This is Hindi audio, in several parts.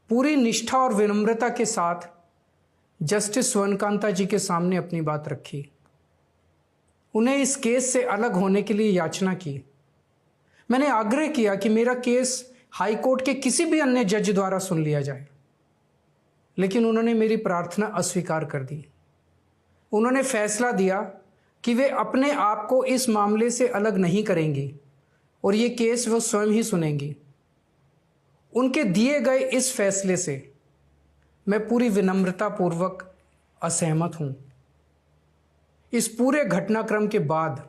पूरी निष्ठा और विनम्रता के साथ जस्टिस स्वर्णकांता जी के सामने अपनी बात रखी। उन्हें इस केस से अलग होने के लिए याचना की। मैंने आग्रह किया कि मेरा केस हाईकोर्ट के किसी भी अन्य जज द्वारा सुन लिया जाए, लेकिन उन्होंने मेरी प्रार्थना अस्वीकार कर दी। उन्होंने फैसला दिया कि वे अपने आप को इस मामले से अलग नहीं करेंगी और ये केस वो स्वयं ही सुनेंगी। उनके दिए गए इस फैसले से मैं पूरी विनम्रता पूर्वक असहमत हूं। इस पूरे घटनाक्रम के बाद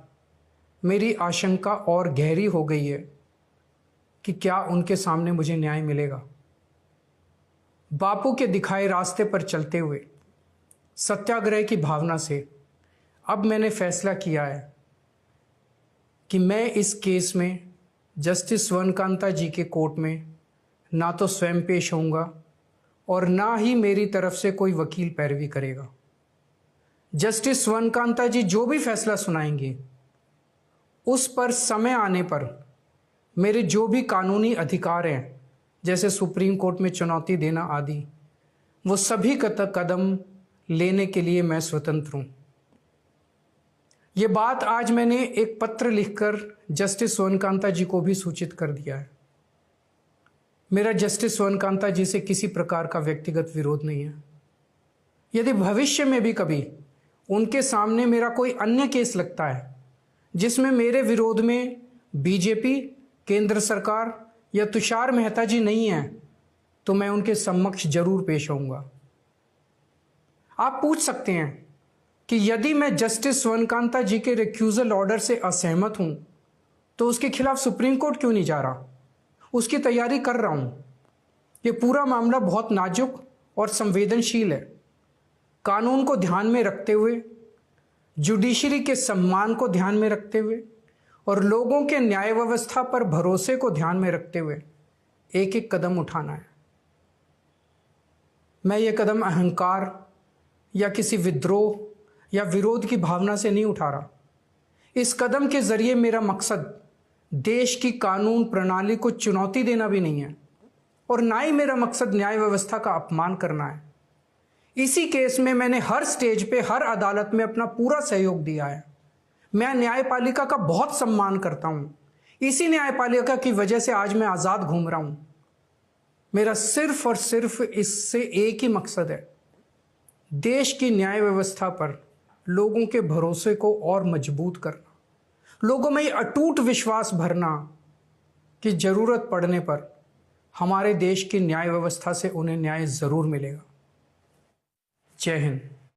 मेरी आशंका और गहरी हो गई है कि क्या उनके सामने मुझे न्याय मिलेगा। बापू के दिखाए रास्ते पर चलते हुए सत्याग्रह की भावना से अब मैंने फैसला किया है कि मैं इस केस में जस्टिस स्वर्णकांता जी के कोर्ट में ना तो स्वयं पेश होऊंगा और ना ही मेरी तरफ से कोई वकील पैरवी करेगा। जस्टिस स्वर्णकांता जी जो भी फैसला सुनाएंगे उस पर समय आने पर मेरे जो भी कानूनी अधिकार हैं, जैसे सुप्रीम कोर्ट में चुनौती देना आदि, वो सभी कदम लेने के लिए मैं स्वतंत्र हूं। ये बात आज मैंने एक पत्र लिखकर जस्टिस स्वर्णकांता जी को भी सूचित कर दिया है। मेरा जस्टिस स्वर्णकांता जी से किसी प्रकार का व्यक्तिगत विरोध नहीं है। यदि भविष्य में भी कभी उनके सामने मेरा कोई अन्य केस लगता है जिसमें मेरे विरोध में बीजेपी, केंद्र सरकार या तुषार मेहता जी नहीं हैं, तो मैं उनके समक्ष जरूर पेश होऊंगा। आप पूछ सकते हैं कि यदि मैं जस्टिस स्वर्णकांता जी के रिक्यूजल ऑर्डर से असहमत हूं तो उसके खिलाफ सुप्रीम कोर्ट क्यों नहीं जा रहा? उसकी तैयारी कर रहा हूं। यह पूरा मामला बहुत नाजुक और संवेदनशील है। कानून को ध्यान में रखते हुए, जुडिशरी के सम्मान को ध्यान में रखते हुए और लोगों के न्याय व्यवस्था पर भरोसे को ध्यान में रखते हुए एक एक कदम उठाना है। मैं ये कदम अहंकार या किसी विद्रोह या विरोध की भावना से नहीं उठा रहा। इस कदम के जरिए मेरा मकसद देश की कानून प्रणाली को चुनौती देना भी नहीं है और ना ही मेरा मकसद न्याय व्यवस्था का अपमान करना है। इसी केस में मैंने हर स्टेज पे, हर अदालत में अपना पूरा सहयोग दिया है। मैं न्यायपालिका का बहुत सम्मान करता हूं। इसी न्यायपालिका की वजह से आज मैं आज़ाद घूम रहा हूं। मेरा सिर्फ और सिर्फ इससे एक ही मकसद है, देश की न्याय व्यवस्था पर लोगों के भरोसे को और मजबूत करना, लोगों में ये अटूट विश्वास भरना कि जरूरत पड़ने पर हमारे देश की न्याय व्यवस्था से उन्हें न्याय जरूर मिलेगा। जय हिंद।